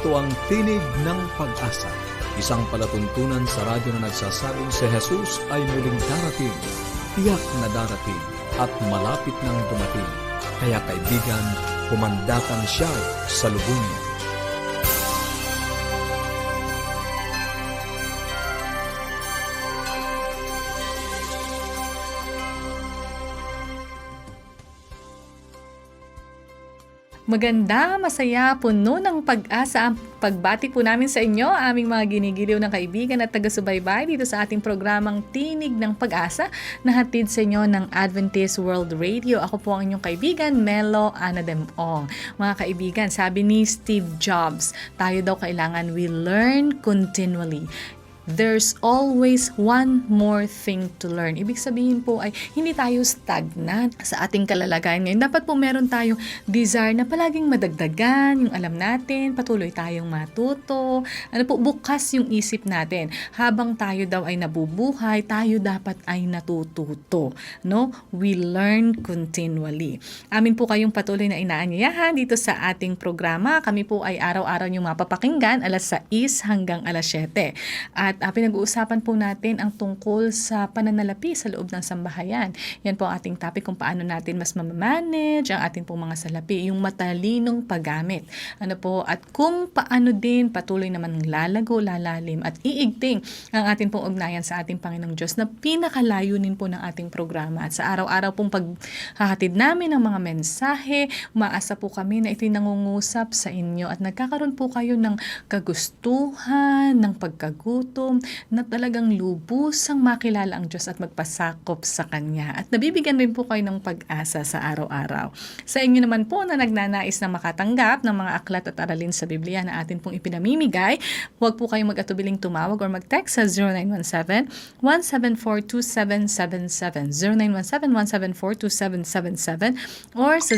Ito ang Tinig ng Pag-asa, isang palatuntunan sa radyo na nagsasabing si Jesus ay muling darating, tiyak na darating, at malapit nang dumating. Kaya kaibigan, pumandakan siya sa lubungin. Maganda, masaya, puno ng pag-asa ang pagbati po namin sa inyo, aming mga ginigiliw na kaibigan at taga-subaybay dito sa ating programang Tinig ng Pag-asa na hatid sa inyo ng Adventist World Radio. Ako po ang inyong kaibigan, Melo Anademong. Mga kaibigan, sabi ni Steve Jobs, tayo daw kailangan we learn continually. There's always one more thing to learn. Ibig sabihin po ay hindi tayo stagnant sa ating kalalagayan ngayon. Dapat po meron tayong desire na palaging madagdagan yung alam natin, patuloy tayong matuto, bukas yung isip natin. Habang tayo daw ay nabubuhay, tayo dapat ay natututo. No? We learn continually. Amin po kayong patuloy na inaanyayahan dito sa ating programa. Kami po ay araw-araw yung mapapakinggan, alas 6 hanggang alas 7. At pinag-uusapan po natin ang tungkol sa pananalapi sa loob ng sambahayan. Yan po ang ating topic kung paano natin mas mamamanage ang ating pong mga salapi, yung matalinong paggamit. At kung paano din patuloy naman lalago, lalalim at iigting ang ating pong ugnayan sa ating Panginoong Diyos na pinakalayunin po ng ating programa. At sa araw-araw pong paghahatid namin ng mga mensahe, umaasa po kami na ito'y nangungusap sa inyo at nagkakaroon po kayo ng kagustuhan, ng pagkagutom, na talagang lubusang makilala ang Diyos at magpasakop sa Kanya. At nabibigyan rin po kayo ng pag-asa sa araw-araw. Sa inyo naman po na nagnanais na makatanggap ng mga aklat at aralin sa Biblia na atin pong ipinamimigay, huwag po kayong mag-atubiling tumawag or mag-text sa 0917-174-2777, 0917-174-2777, or sa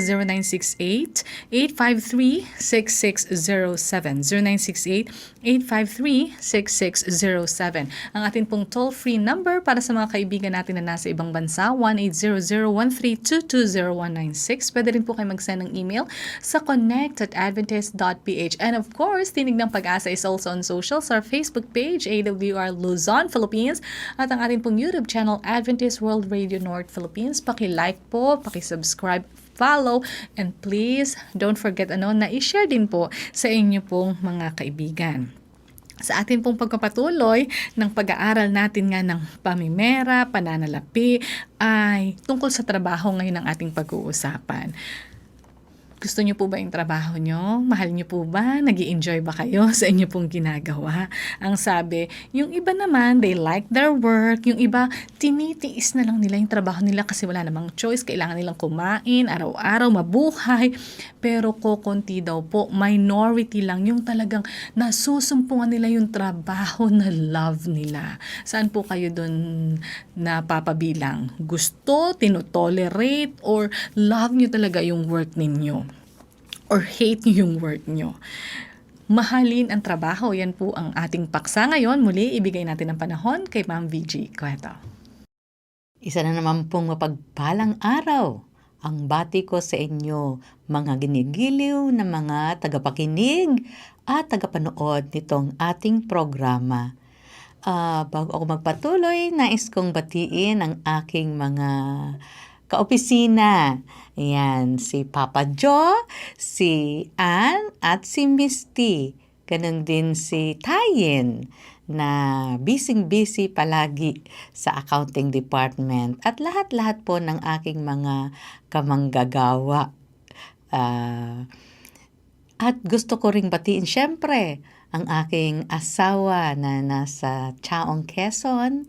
0968-853-6607, 0968-853-6607. Ang atin pong toll-free number para sa mga kaibigan natin na nasa ibang bansa, 1-800-132-20196. Pwede rin po kayo mag-send ng email sa connect@adventist.ph. And of course, Tinig ng Pag-asa is also on socials, our Facebook page, AWR Luzon, Philippines, at ang atin pong YouTube channel, Adventist World Radio North Philippines. Paki-like po, paki-subscribe, follow, and please don't forget na i-share din po sa inyo pong mga kaibigan. Sa atin pong pagpapatuloy ng pag-aaral natin nga ng pamimera, pananalapi, ay tungkol sa trabaho ngayon ang ating pag-uusapan. Gusto niyo po ba yung trabaho niyo? Mahal niyo po ba? Nag-i-enjoy ba kayo sa inyo pong ginagawa? Ang sabi, yung iba naman, they like their work. Yung iba, tinitiis na lang nila yung trabaho nila kasi wala namang choice. Kailangan nilang kumain, araw-araw, mabuhay. Pero kokonti daw po, minority lang yung talagang nasusumpungan nila yung trabaho na love nila. Saan po kayo dun napapabilang? Gusto, tinotolerate, or love niyo talaga yung work ninyo? Or hate niyo yung work nyo? Mahalin ang trabaho. Yan po ang ating paksa ngayon. Muli, ibigay natin ang panahon kay Ma'am VG Cueto. Isa na naman pong mapagpalang araw ang bati ko sa inyo, mga ginigiliw na mga tagapakinig at tagapanood nitong ating programa. Bago ako magpatuloy, nais kong batiin ang aking mga kaopisina. Ayan, si Papa Joe, si Ann, at si Misty. Ganon din si Tayin na busy palagi sa accounting department. At lahat-lahat po ng aking mga kamanggagawa. At gusto ko ring batiin syempre ang aking asawa na nasa Chaong, Quezon.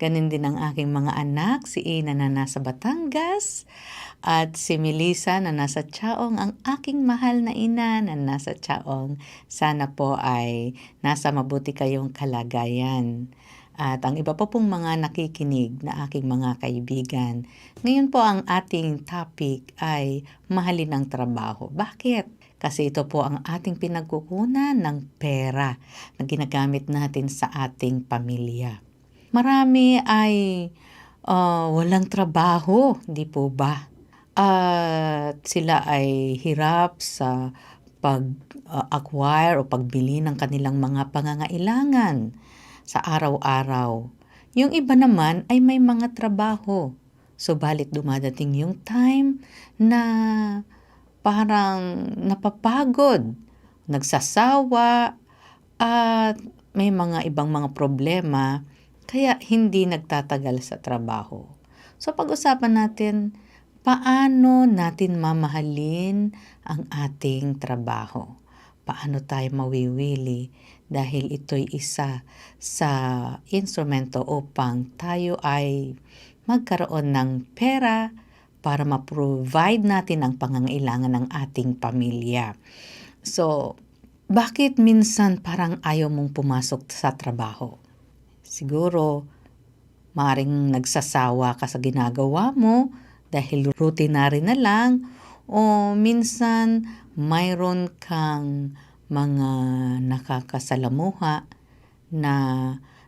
Ganon din ang aking mga anak, si Ina na nasa Batangas, at si Melissa na nasa Chaong, ang aking mahal na ina na nasa Chaong. Sana po ay nasa mabuti kayong kalagayan. At ang iba po pong mga nakikinig na aking mga kaibigan. Ngayon po ang ating topic ay mahalin ang trabaho. Bakit? Kasi ito po ang ating pinagkukunan ng pera na ginagamit natin sa ating pamilya. Marami ay walang trabaho, di po ba? At sila ay hirap sa acquire o pagbili ng kanilang mga pangangailangan sa araw-araw. Yung iba naman ay may mga trabaho. Subalit dumadating yung time na parang napapagod, nagsasawa, at may mga ibang mga problema kaya hindi nagtatagal sa trabaho. So pag-usapan natin, paano natin mamahalin ang ating trabaho? Paano tayo mawiwili dahil ito'y isa sa instrumento upang tayo ay magkaroon ng pera para ma-provide natin ang pangangailangan ng ating pamilya. So, bakit minsan parang ayaw mong pumasok sa trabaho? Siguro, maring nagsasawa ka sa ginagawa mo dahil routinary na lang, o minsan mayroon kang mga nakakasalamuha na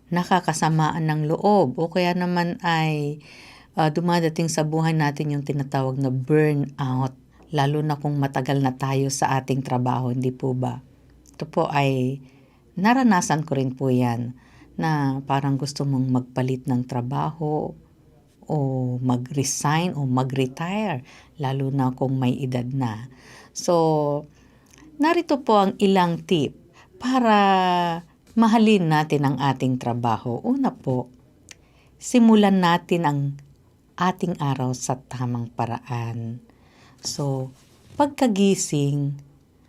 nakakasamaan ng loob, o kaya naman ay dumadating sa buhay natin yung tinatawag na burnout, lalo na kung matagal na tayo sa ating trabaho, hindi po ba? Ito po ay naranasan ko rin po yan, na parang gusto mong magpalit ng trabaho o mag-resign o mag-retire, lalo na kung may edad na. So, narito po ang ilang tip para mahalin natin ang ating trabaho. Una po, simulan natin ang ating araw sa tamang paraan. So, pagkagising,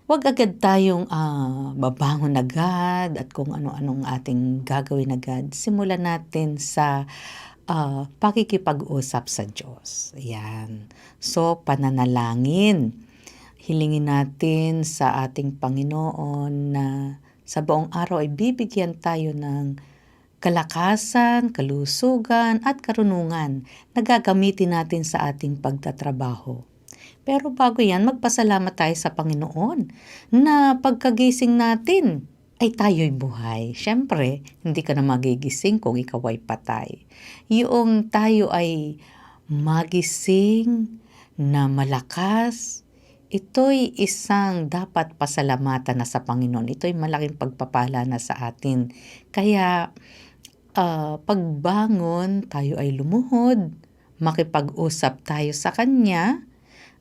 huwag agad tayong babangon agad at kung ano-anong ating gagawin agad. Simulan natin sa pakikipag-usap sa Diyos. Ayan. So, pananalangin. Hilingin natin sa ating Panginoon na sa buong araw ay bibigyan tayo ng kalakasan, kalusugan at karunungan na gagamitin natin sa ating pagtatrabaho. Pero bago yan, magpasalamat tayo sa Panginoon na pagkagising natin ay tayo'y buhay. Siyempre, hindi ka na magigising kung ikaw ay patay. Yung tayo ay magising na malakas, ito'y isang dapat pasalamatan na sa Panginoon. Ito'y malaking pagpapala na sa atin. Kaya, pagbangon, tayo ay lumuhod, makipag-usap tayo sa Kanya.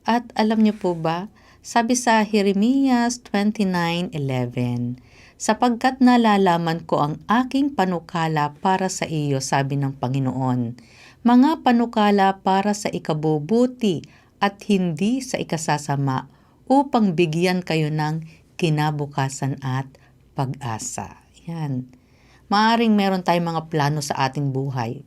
At alam niyo po ba, sabi sa Jeremias 29:11, sapagkat nalalaman ko ang aking panukala para sa iyo, sabi ng Panginoon, mga panukala para sa ikabubuti at hindi sa ikasasama, upang bigyan kayo ng kinabukasan at pag-asa. Yan. Maaring meron tayong mga plano sa ating buhay,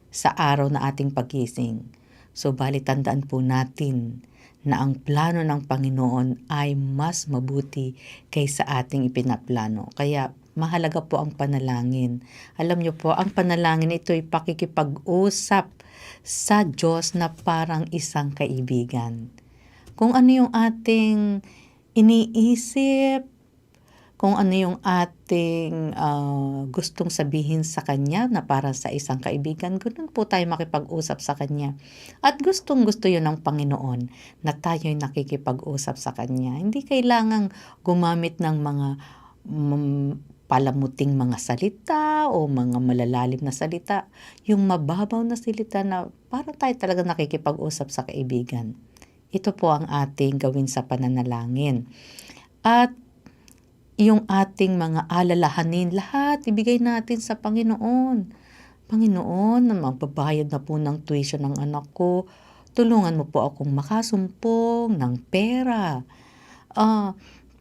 sa araw na ating pagising. So, tandaan po natin na ang plano ng Panginoon ay mas mabuti kaysa ating ipinaplano. Kaya mahalaga po ang panalangin. Alam niyo po, ang panalangin ito ay pakikipag-usap sa Diyos na parang isang kaibigan. Kung ano yung ating iniisip, kung ano yung ating gustong sabihin sa Kanya na para sa isang kaibigan, ganoon po tayo makipag-usap sa Kanya. At gustong-gusto yun ng Panginoon na tayo'y nakikipag-usap sa Kanya. Hindi kailangang gumamit ng mga palamuting mga salita o mga malalalim na salita. Yung mababaw na salita na para tayo talaga nakikipag-usap sa kaibigan. Ito po ang ating gawin sa pananalangin. At yung ating mga alalahanin, lahat ibigay natin sa Panginoon. Panginoon, magbabayad na po ng tuition ng anak ko. Tulungan mo po akong makasumpong ng pera.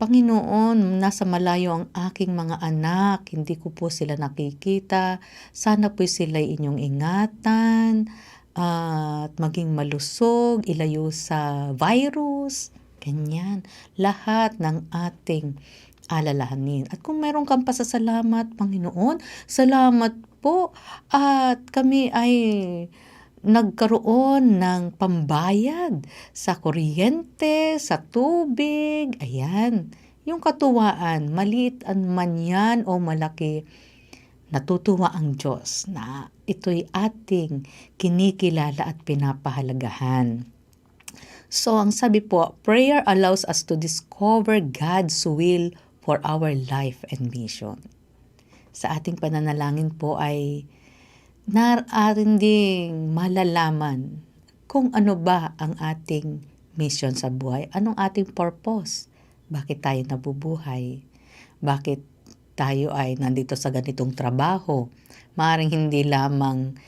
Panginoon, nasa malayo ang aking mga anak. Hindi ko po sila nakikita. Sana po sila inyong ingatan at maging malusog, ilayo sa virus. Ganyan. Lahat ng ating alalahanin. At kung meron kang pasasalamat, Panginoon, salamat po. At kami ay nagkaroon ng pambayad sa kuryente, sa tubig. Ayan. Yung katuwaan, maliit man yan o malaki, natutuwa ang Diyos na ito'y ating kinikilala at pinapahalagahan. So, ang sabi po, prayer allows us to discover God's will for our life and mission. Sa ating pananalangin po ay naraaring ding malalaman kung ano ba ang ating mission sa buhay, anong ating purpose, bakit tayo nabubuhay, bakit tayo ay nandito sa ganitong trabaho. Maaring hindi lamang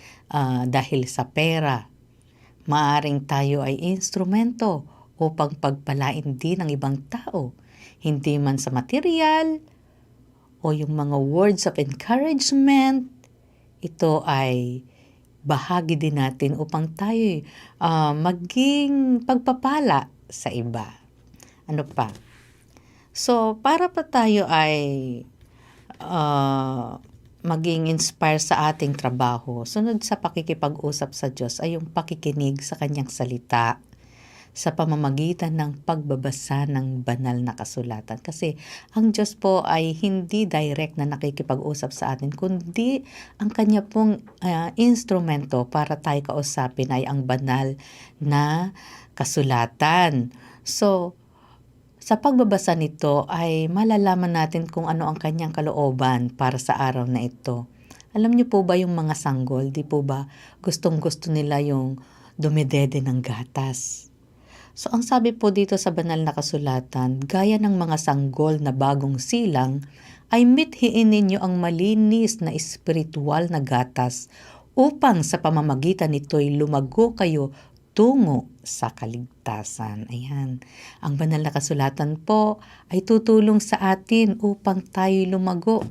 dahil sa pera, maaring tayo ay instrumento upang pagpalain din ng ibang tao, hindi man sa material o yung mga words of encouragement. Ito ay bahagi din natin upang tayo maging pagpapala sa iba. Ano pa? So, para pa tayo ay maging inspire sa ating trabaho, sunod sa pakikipag-usap sa Diyos ay yung pakikinig sa Kanyang salita sa pamamagitan ng pagbabasa ng banal na kasulatan. Kasi ang Diyos po ay hindi direct na nakikipag-usap sa atin, kundi ang Kanya pong instrumento para tayo kausapin ay ang banal na kasulatan. So, sa pagbabasa nito ay malalaman natin kung ano ang Kanyang kalooban para sa araw na ito. Alam niyo po ba yung mga sanggol, di po ba gustong-gusto nila yung dumidede ng gatas? So, ang sabi po dito sa banal na kasulatan, gaya ng mga sanggol na bagong silang, ay mithiin ninyo ang malinis na espiritual na gatas upang sa pamamagitan nito'y lumago kayo tungo sa kaligtasan. Ayan. Ang banal na kasulatan po ay tutulong sa atin upang tayo'y lumago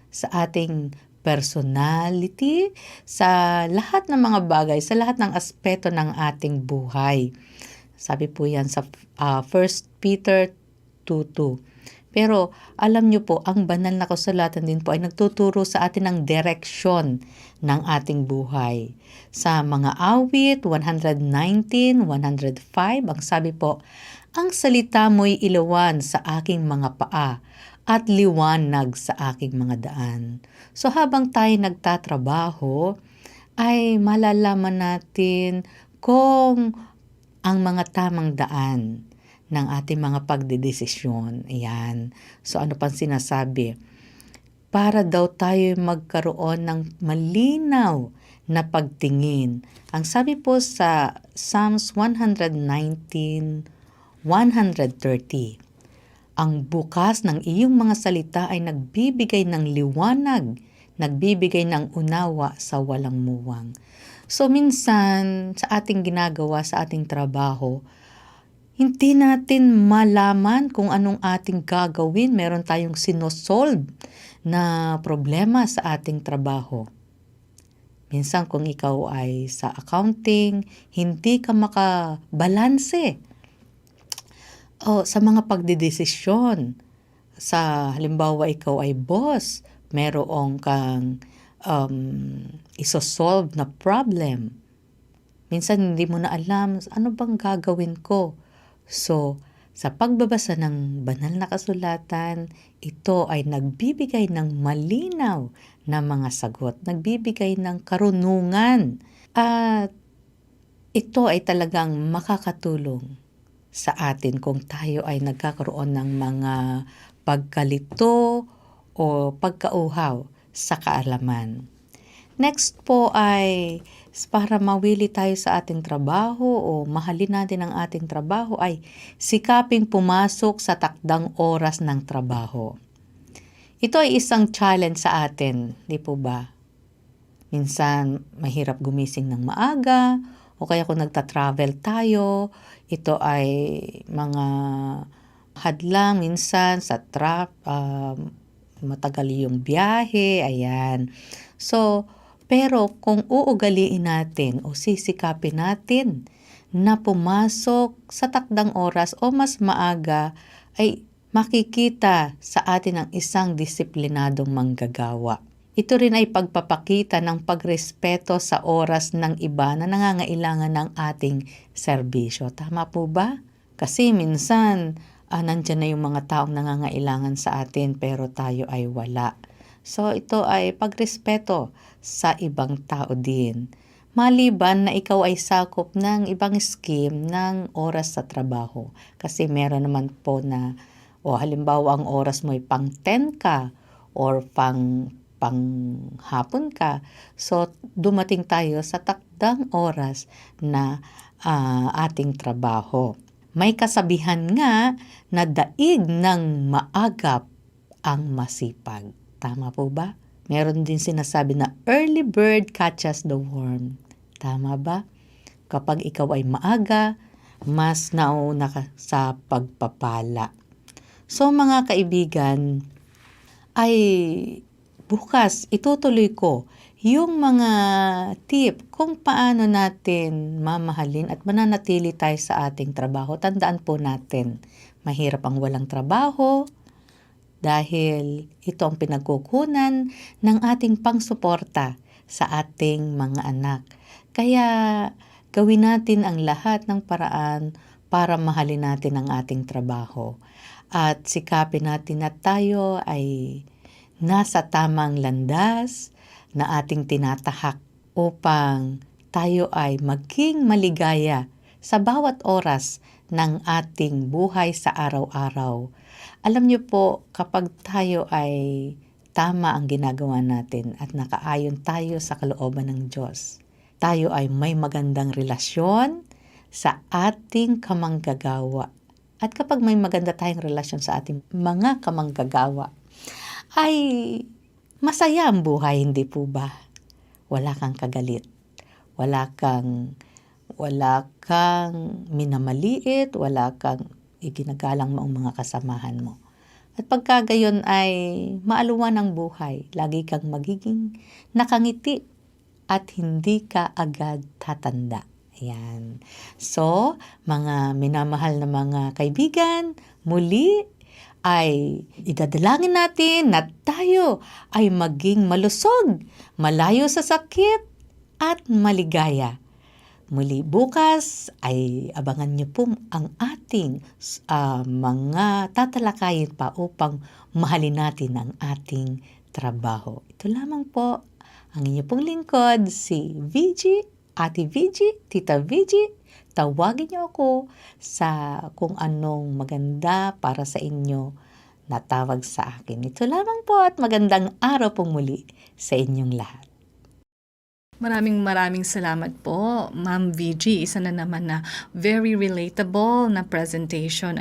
sa ating personality, sa lahat ng mga bagay, sa lahat ng aspeto ng ating buhay. Sabi po yan sa 1 Peter 2:2. Pero alam nyo po, ang banal na kasulatan din po ay nagtuturo sa atin ng direksyon ng ating buhay. Sa mga awit 119, 105, ang sabi po, ang salita mo'y ilawan sa aking mga paa at liwanag sa aking mga daan. So habang tayo nagtatrabaho, ay malalaman natin kung ang mga tamang daan ng ating mga pagdedesisyon. Ayan. So ano pang sinasabi? Para daw tayo magkaroon ng malinaw na pagtingin. Ang sabi po sa Psalms 119, 130, ang bukas ng iyong mga salita ay nagbibigay ng liwanag, nagbibigay ng unawa sa walang muwang. So minsan sa ating ginagawa, sa ating trabaho, hindi natin malaman kung anong ating gagawin. Meron tayong sinosolve na problema sa ating trabaho. Minsan kung ikaw ay sa accounting, hindi ka makabalanse. O sa mga pagdedesisyon. Sa halimbawa ikaw ay boss, meron kang isosolve na problem. Minsan hindi mo na alam, ano bang gagawin ko? So, sa pagbabasa ng banal na kasulatan, ito ay nagbibigay ng malinaw na mga sagot, nagbibigay ng karunungan. At ito ay talagang makakatulong sa atin kung tayo ay nagkakaroon ng mga pagkalito o pagkauhaw sa kaalaman. Next po ay para mawili tayo sa ating trabaho o mahalin natin ang ating trabaho ay sikaping pumasok sa takdang oras ng trabaho. Ito ay isang challenge sa atin, di po ba? Minsan mahirap gumising ng maaga o kaya kung nagta-travel tayo, ito ay mga hadlang minsan sa matagal yung biyahe, ayan. So, pero kung uugaliin natin o sisikapin natin na pumasok sa takdang oras o mas maaga, ay makikita sa atin ang isang disiplinadong manggagawa. Ito rin ay pagpapakita ng pagrespeto sa oras ng iba na nangangailangan ng ating serbisyo. Tama po ba? Kasi minsan, nandyan na yung mga taong nangangailangan sa atin pero tayo ay wala. So ito ay pagrespeto sa ibang tao din. maliban na ikaw ay sakop ng ibang scheme ng oras sa trabaho. Kasi meron naman po na, halimbawa ang oras mo ay pang 10 ka or pang hapon ka. So, dumating tayo sa takdang oras na ating trabaho. May kasabihan nga na daig ng maagap ang masipag. Tama po ba? Meron din sinasabi na early bird catches the worm. Tama ba? Kapag ikaw ay maaga, mas nauna ka sa pagpapala. So mga kaibigan, ay bukas itutuloy ko yung mga tip kung paano natin mamahalin at mananatili tayo sa ating trabaho. Tandaan po natin, mahirap ang walang trabaho dahil ito ang pinagkukunan ng ating pangsuporta sa ating mga anak. Kaya gawin natin ang lahat ng paraan para mahalin natin ang ating trabaho. At sikapin natin na tayo ay nasa tamang landas na ating tinatahak upang tayo ay maging maligaya sa bawat oras ng ating buhay sa araw-araw. Alam niyo po, kapag tayo ay tama ang ginagawa natin at nakaayon tayo sa kalooban ng Diyos, tayo ay may magandang relasyon sa ating kamanggagawa. At kapag may maganda tayong relasyon sa ating mga kamanggagawa, ay masaya ang buhay, hindi po ba? Wala kang kagalit, wala kang minamaliit, wala kang iginagalang mo ang mga kasamahan mo. At pagka gayon ay maaluwan ang buhay, lagi kang magiging nakangiti at hindi ka agad tatanda. Ayan. So, mga minamahal na mga kaibigan, muli ay idadalangin natin na tayo ay maging malusog, malayo sa sakit at maligaya. Muli bukas ay abangan niyo po ang ating mga tatalakayin pa upang mahalin natin ang ating trabaho. Ito lamang po ang inyo pong lingkod, si VG, Ate VG, Tita VG. Tawagin niyo ako sa kung anong maganda para sa inyo na tawag sa akin. Ito lamang po at magandang araw pong muli sa inyong lahat. Maraming salamat po, Ma'am VG. Isa na naman na very relatable na presentation.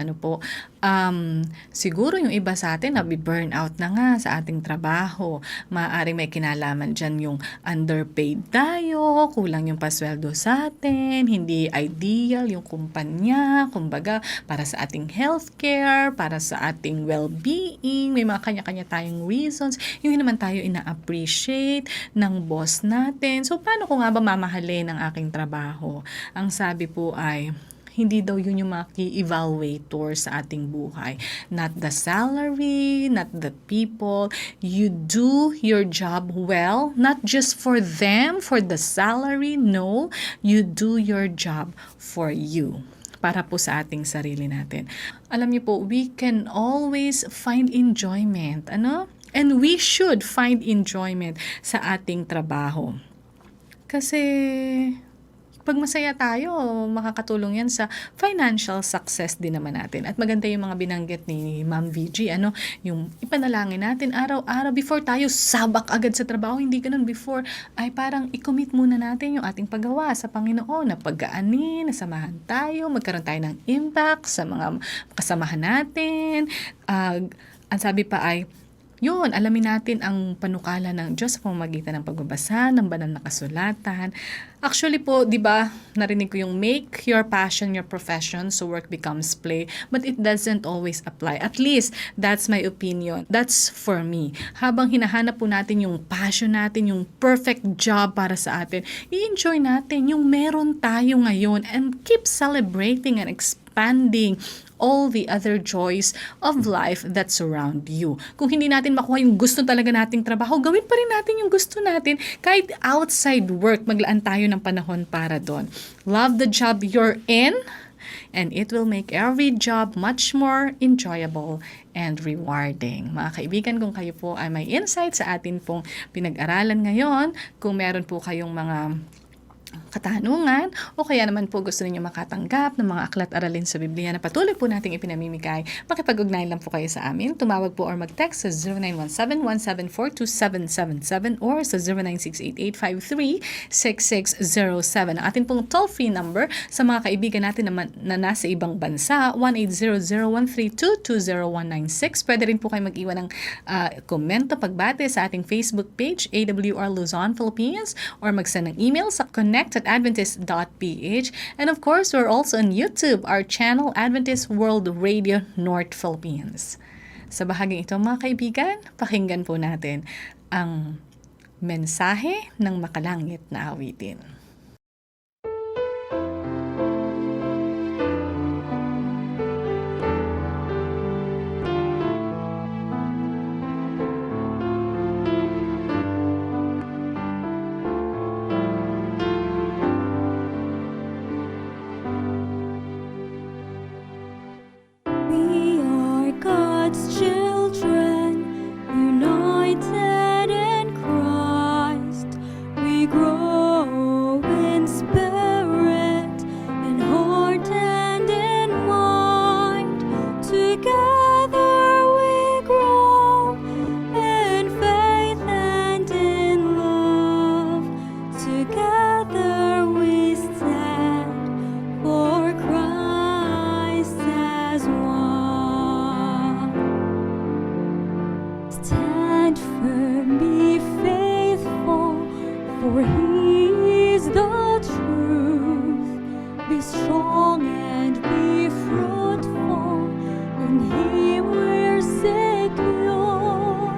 Siguro yung iba sa atin burnout na nga sa ating trabaho. Maaaring may kinalaman dyan yung underpaid tayo, kulang yung pasweldo sa atin, hindi ideal yung kumpanya, kumbaga para sa ating healthcare, para sa ating well-being, may mga kanya-kanya tayong reasons, yung naman tayo ina-appreciate ng boss natin. So, paano ko nga ba mamahalin ang aking trabaho? Ang sabi po ay, hindi daw yun yung mga key evaluator sa ating buhay. Not the salary, not the people. You do your job well, not just for them, for the salary. No, you do your job for you. Para po sa ating sarili natin. Alam niyo po, we can always find enjoyment. And we should find enjoyment sa ating trabaho. Kasi pag masaya tayo, makakatulong yan sa financial success din naman natin. At maganda yung mga binanggit ni Ma'am VG, yung ipanalangin natin araw-araw before tayo sabak agad sa trabaho. Hindi ganun, before ay parang i-commit muna natin yung ating paggawa sa Panginoon, na pagkaanin, na samahan tayo, magkaroon tayo ng impact sa mga kasamahan natin. Ang sabi pa ay, yun, alamin natin ang panukala ng Diyos sa pamamagitan ng pagbabasa ng banal na kasulatan. Actually po, di ba, narinig ko yung make your passion your profession so work becomes play. But it doesn't always apply. At least, that's my opinion. That's for me. Habang hinahanap po natin yung passion natin, yung perfect job para sa atin, i-enjoy natin yung meron tayo ngayon and keep celebrating and expanding all the other joys of life that surround you. Kung hindi natin makuha yung gusto talaga nating trabaho, gawin pa rin natin yung gusto natin. Kahit outside work, maglaan tayo ng panahon para doon. Love the job you're in, and it will make every job much more enjoyable and rewarding. Mga kaibigan, kung kayo po ay may insight sa atin pong pinag-aralan ngayon, kung meron po kayong mga katanungan o kaya naman po gusto ninyo makatanggap ng mga aklat aralin sa Biblia na patuloy po nating ipinamimigay, makipag-ugnayan lang po kayo sa amin. Tumawag po or mag-text sa 0917-174-2777 or sa 0968-853-6607. Ang ating pong toll-free number sa mga kaibigan natin na nasa ibang bansa, 1-800-132-20196. Pwede rin po kayo mag-iwan ng komento, pagbate sa ating Facebook page, AWR Luzon, Philippines, or mag-send ng email sa connect@adventist.ph. And of course, we're also on YouTube, our channel, Adventist World Radio North Philippines. Sa bahaging ito, mga kaibigan, pakinggan po natin ang mensahe ng makalangit na awitin. We are God's children, united in Christ. We grow in spirit, in heart and in mind. Together we grow in faith and in love. Together we stand for Christ as one. Stand firm, be faithful, for He is the truth. Be strong and be fruitful, in Him we're secure.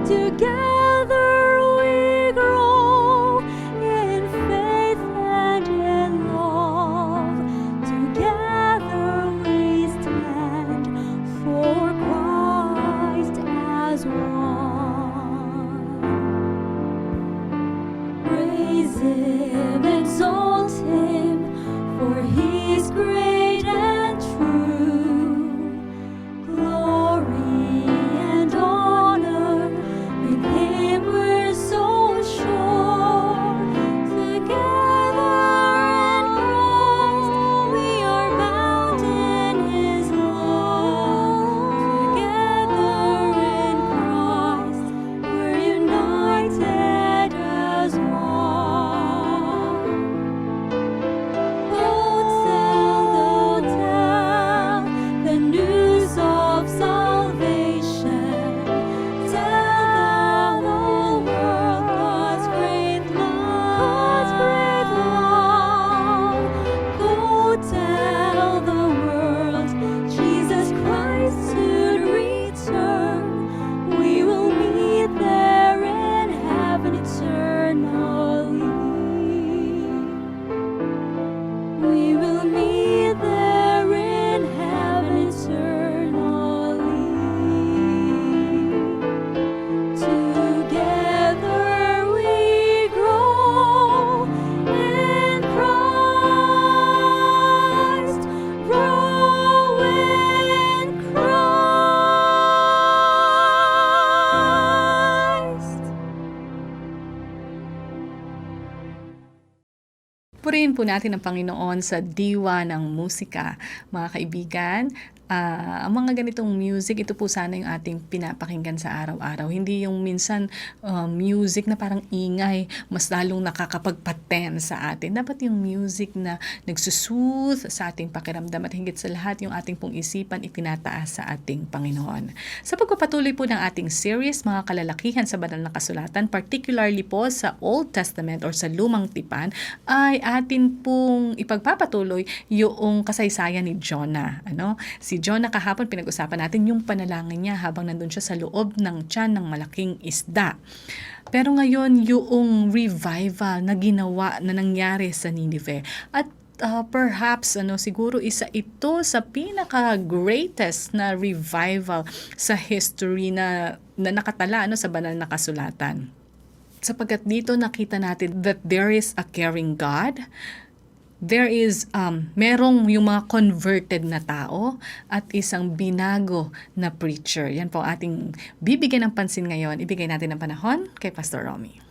Together we grow in faith and in love. Together we stand for Christ as one. Praise Him, exalt Him, for He is great and true. Glory and honor, in Him we're so sure. Together in Christ, we are bound in His love. Together in Christ, we're united as one. Tell the news of salvation. Tell the whole world God's great love. Go tell the world Jesus Christ soon return. We will meet there in heaven eternally. We will meet there in heaven eternally. Together we grow in Christ, grow in Christ. Purihin po natin ang Panginoon sa diwa ng musika. Mga kaibigan, ang mga ganitong music, ito po sana yung ating pinapakinggan sa araw-araw. Hindi yung minsan music na parang ingay, mas lalong nakakapagpaten sa atin. Dapat yung music na nagsusooth sa ating pakiramdam at higit sa lahat yung ating pong isipan itinataas sa ating Panginoon. Sa pagpapatuloy po ng ating series, mga kalalakihan sa banal na kasulatan, particularly po sa Old Testament or sa Lumang Tipan, ay atin pong ipagpapatuloy yung kasaysayan ni Jonah. Si Jonah, kahapon pinag-usapan natin yung panalangin niya habang nandun siya sa loob ng tiyan ng malaking isda. Pero ngayon, yung revival na ginawa na nangyari sa Nineveh at perhaps siguro isa ito sa pinaka-greatest na revival sa history na nakatala sa banal na kasulatan. Sapagkat dito nakita natin that there is a caring God. There is, merong yung mga converted na tao at isang binago na preacher. Yan po ating bibigyan ng pansin ngayon. Ibigay natin ng panahon kay Pastor Romy.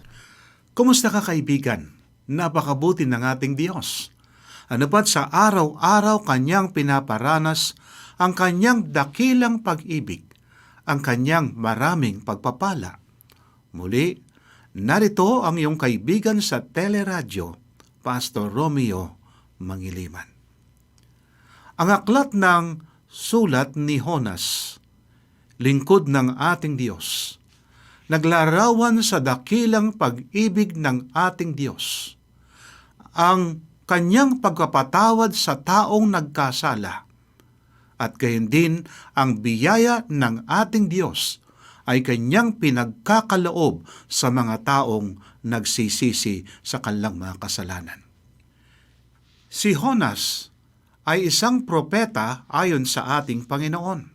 Kumusta ka, kaibigan? Napakabuti ng ating Diyos. Ano pat sa araw-araw Kanyang pinaparanas ang Kanyang dakilang pag-ibig, ang Kanyang maraming pagpapala. Muli, narito ang iyong kaibigan sa teleradyo, Pastor Romeo Mangiliman. Ang aklat ng sulat ni Jonas, lingkod ng ating Diyos, naglarawan sa dakilang pag-ibig ng ating Diyos, ang Kanyang pagpapatawad sa taong nagkasala, at gayon din ang biyaya ng ating Diyos ay Kanyang pinagkakaloob sa mga taong nagsisisi sa kanilang mga kasalanan. Si Jonas ay isang propeta ayon sa ating Panginoon.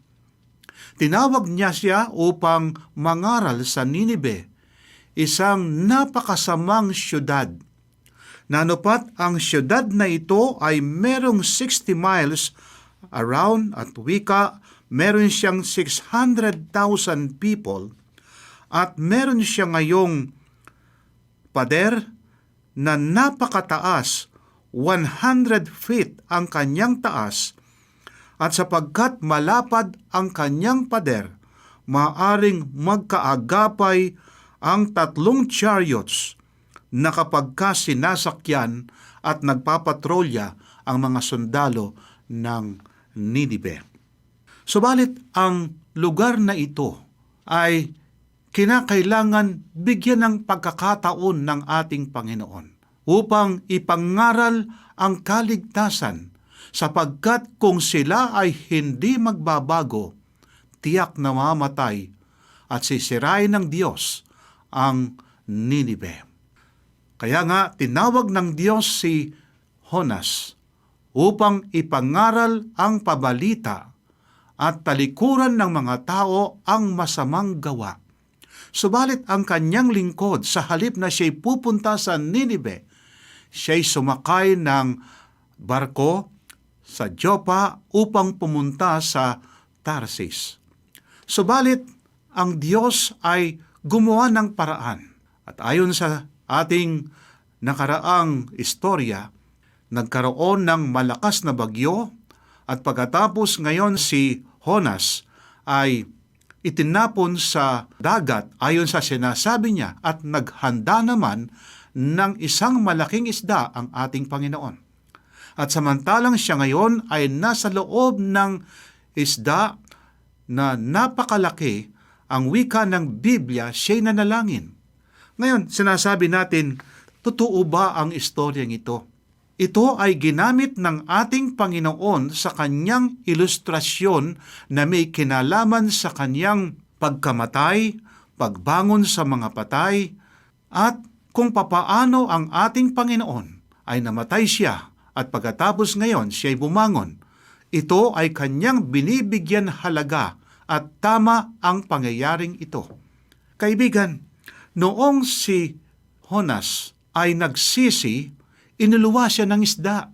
Tinawag niya siya upang mangaral sa Ninibe, isang napakasamang syudad. Nanupat ang syudad na ito ay merong 60 miles around at wika, meron siyang 600,000 people at meron siya ngayong pader na napakataas, 100 feet ang kanyang taas, at sapagkat malapad ang kanyang pader, maaring magkaagapay ang 3 chariots na kapagka sinasakyan at nagpapatrolya ang mga sundalo ng Ninibe. Subalit ang lugar na ito ay kinakailangan bigyan ng pagkakataon ng ating Panginoon upang ipangaral ang kaligtasan, sapagkat kung sila ay hindi magbabago, tiyak na mamamatay at sisirain ng Diyos ang Ninibe. Kaya nga tinawag ng Diyos si Jonas upang ipangaral ang pabalita at talikuran ng mga tao ang masamang gawa. Subalit ang kanyang lingkod, sa halip na siya'y pupunta sa Ninibe, siya'y sumakay ng barko sa Joppa upang pumunta sa Tarsis. Subalit ang Diyos ay gumawa ng paraan. At ayon sa ating nakaraang istorya, nagkaroon ng malakas na bagyo at pagkatapos ngayon si Jonas ay itinapon sa dagat ayon sa sinasabi niya at naghanda naman ng isang malaking isda ang ating Panginoon. At samantalang siya ngayon ay nasa loob ng isda na napakalaki, ang wika ng Biblia, siya'y nanalangin. Ngayon, sinasabi natin, totoo ba ang istoryang ito? Ito ay ginamit ng ating Panginoon sa kanyang ilustrasyon na may kinalaman sa kanyang pagkamatay, pagbangon sa mga patay, at kung papaano ang ating Panginoon ay namatay siya at pagkatapos ngayon siya'y bumangon. Ito ay kanyang binibigyan halaga at tama ang pangyayaring ito. Kaibigan, noong si Jonas ay nagsisi, inuluwa siya ng isda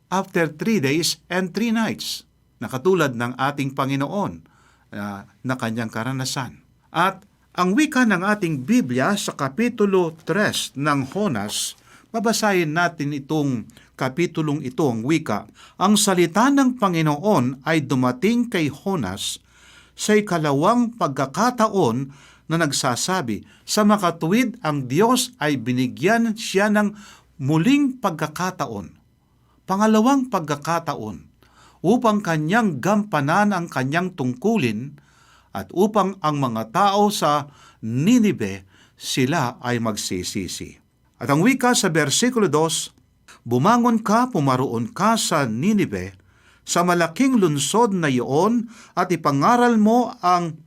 after 3 days and 3 nights, na katulad ng ating Panginoon na kanyang karanasan. At ang wika ng ating Biblia sa Kapitulo 3 ng Jonas, babasahin natin itong kapitulong ito, ang wika. Ang salita ng Panginoon ay dumating kay Jonas sa ikalawang pagkakataon na nagsasabi, sa makatuwid ang Diyos ay binigyan siya ng muling pagkakataon, pangalawang pagkakataon, upang kanyang gampanan ang kanyang tungkulin at upang ang mga tao sa Ninibe sila ay magsisisi. At ang wika sa versikulo 2, bumangon ka, pumaroon ka sa Ninibe, sa malaking lunsod na iyon, at ipangaral mo ang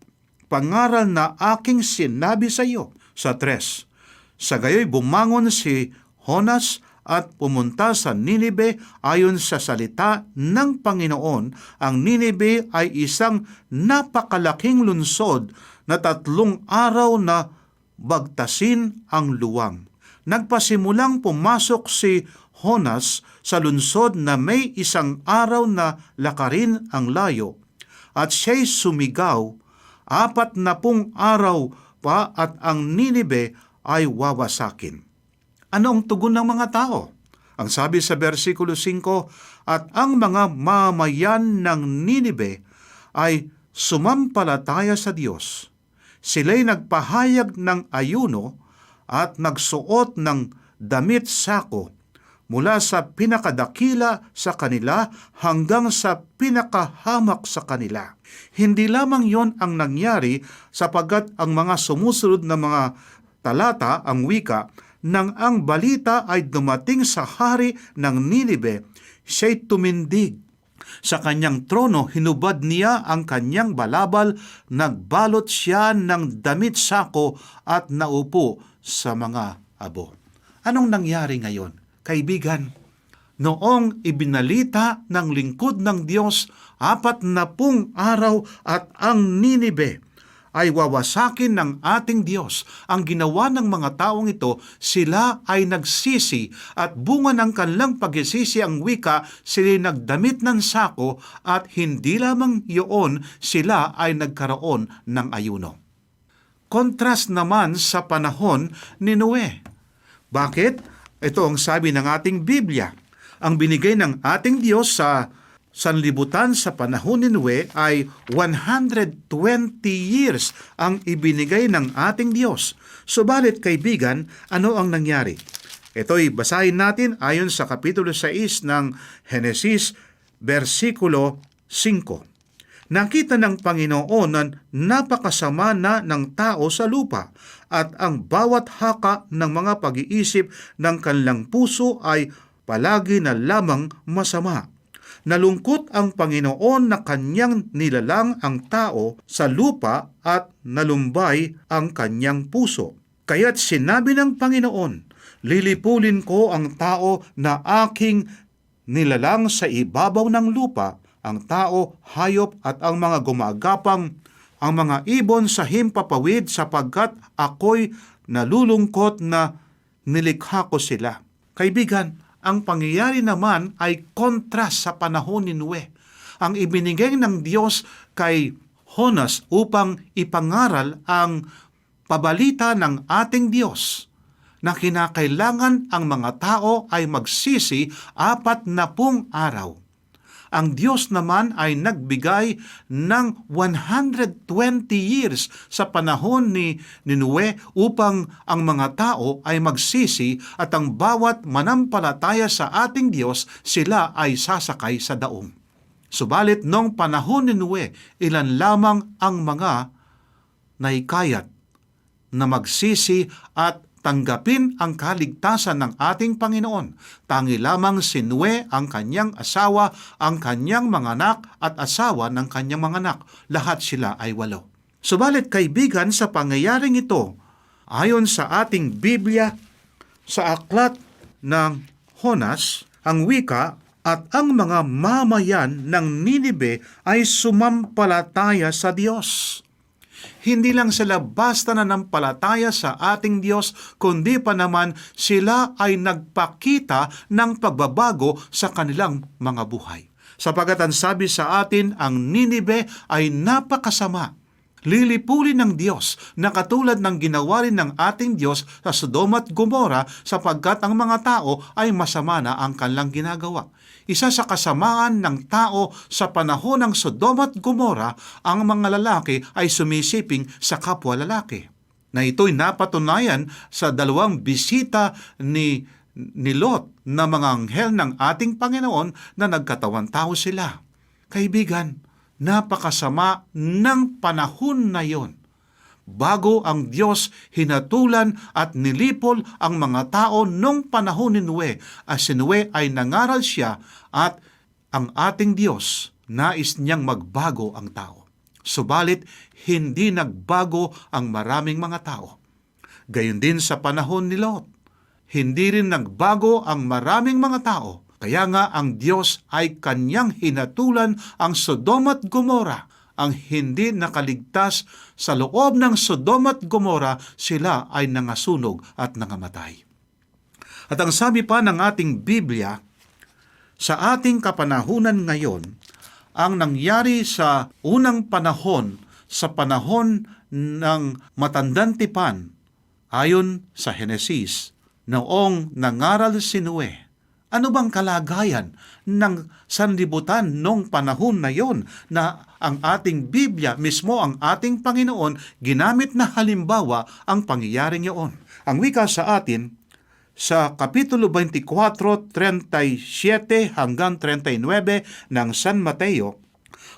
pangaral na aking sinabi sa iyo. Sa 3, sa gayoy bumangon si Jonas at pumunta sa Ninibe ayon sa salita ng Panginoon. Ang Ninibe ay isang napakalaking lunsod na 3 araw na bagtasin ang luwang. Nagpasimulang pumasok si Jonas sa lunsod na may 1 araw na lakarin ang layo, at siya'y sumigaw, 40 araw pa at ang Ninibe ay wawasakin. Ano ang tugon ng mga tao? Ang sabi sa versikulo 5, at ang mga mamayan ng Ninibe ay sumampalataya sa Diyos. Sila'y nagpahayag ng ayuno at nagsuot ng damit sako mula sa pinakadakila sa kanila hanggang sa pinakahamak sa kanila. Hindi lamang yon ang nangyari sapagkat ang mga sumusunod na mga talata, ang wika, nang ang balita ay dumating sa hari ng Ninibe, siya'y tumindig. Sa kanyang trono, hinubad niya ang kanyang balabal, nagbalot siya ng damit sako at naupo sa mga abo. Anong nangyari ngayon? Kaibigan, noong ibinalita ng lingkod ng Diyos 40 araw at ang Ninibe ay wawasakin ng ating Diyos. Ang ginawa ng mga taong ito, sila ay nagsisi at bunga ng kanilang pagsisisi ang wika, sila nagdamit ng sako at hindi lamang iyon, sila ay nagkaroon ng ayuno. Kontrast naman sa panahon ni Noe. Bakit? Ito ang sabi ng ating Biblia. Ang binigay ng ating Diyos sa sanlibutan sa panahon ni Noe ay 120 years ang ibinigay ng ating Diyos. Subalit kaibigan, ano ang nangyari? Ito'y basahin natin ayon sa Kapitulo 6 ng Henesis, versikulo 5. Nakita ng Panginoon na napakasama na ng tao sa lupa at ang bawat haka ng mga pag-iisip ng kanilang puso ay palagi na lamang masama. Nalungkot ang Panginoon na kanyang nilalang ang tao sa lupa at nalumbay ang kanyang puso. Kaya't sinabi ng Panginoon, lilipulin ko ang tao na aking nilalang sa ibabaw ng lupa, ang tao, hayop at ang mga gumagapang, ang mga ibon sa himpapawid sapagkat ako'y nalulungkot na nilikha ko sila. Kaibigan, ang pangyayari naman ay kontrast sa panahon ni Noe. Ang ibinigay ng Diyos kay Jonas upang ipangaral ang pabalita ng ating Diyos na kinakailangan ang mga tao ay magsisi 40 araw. Ang Diyos naman ay nagbigay ng 120 years sa panahon ni Noe upang ang mga tao ay magsisi at ang bawat manampalataya sa ating Diyos, sila ay sasakay sa daong. Subalit noong panahon ni Noe, ilan lamang ang mga naikayat na magsisi at tanggapin ang kaligtasan ng ating Panginoon. Tangi lamang si Noe, ang kanyang asawa, ang kanyang mga anak at asawa ng kanyang mga anak. Lahat sila ay 8. Subalit kaibigan, sa pangyayaring ito, ayon sa ating Biblia, sa aklat ng Jonas, ang wika at ang mga mamayan ng Ninibe ay sumampalataya sa Diyos. Hindi lang sila basta nanampalataya sa ating Diyos, kundi pa naman sila ay nagpakita ng pagbabago sa kanilang mga buhay. Sapagkat ang sabi sa atin, ang Ninibe ay napakasama. Lilipulin ng Diyos na katulad ng ginawa rin ng ating Diyos sa Sodoma at Gomora sapagkat ang mga tao ay masama na ang kanilang ginagawa. Isa sa kasamaan ng tao sa panahon ng Sodoma at Gomora, ang mga lalaki ay sumisiping sa kapwa lalaki. Na ito'y napatunayan sa 2 bisita ni Lot na mga anghel ng ating Panginoon na nagkatawan tao sila. Kaibigan, napakasama ng panahon na yon. Bago ang Diyos hinatulan at nilipol ang mga tao nung panahon ni Noe, si Noe ay nangaral siya at ang ating Diyos nais niyang magbago ang tao. Subalit, hindi nagbago ang maraming mga tao. Gayon din sa panahon ni Lot. Hindi rin nagbago ang maraming mga tao. Kaya nga ang Diyos ay kanyang hinatulan ang Sodoma at Gomora. Ang hindi nakaligtas sa loob ng Sodoma at Gomora, sila ay nangasunog at nangamatay. At ang sabi pa ng ating Biblia, sa ating kapanahunan ngayon, ang nangyari sa unang panahon, sa panahon ng matandang tipan, ayon sa Henesis Noong nangaral si Noe, ano bang kalagayan ng sanlibutan noong panahon na yon na ang ating Biblia, mismo ang ating Panginoon, ginamit na halimbawa ang pangyayaring iyon? Ang wika sa atin, sa Kapitulo 24, 37 hanggang 39 ng San Mateo,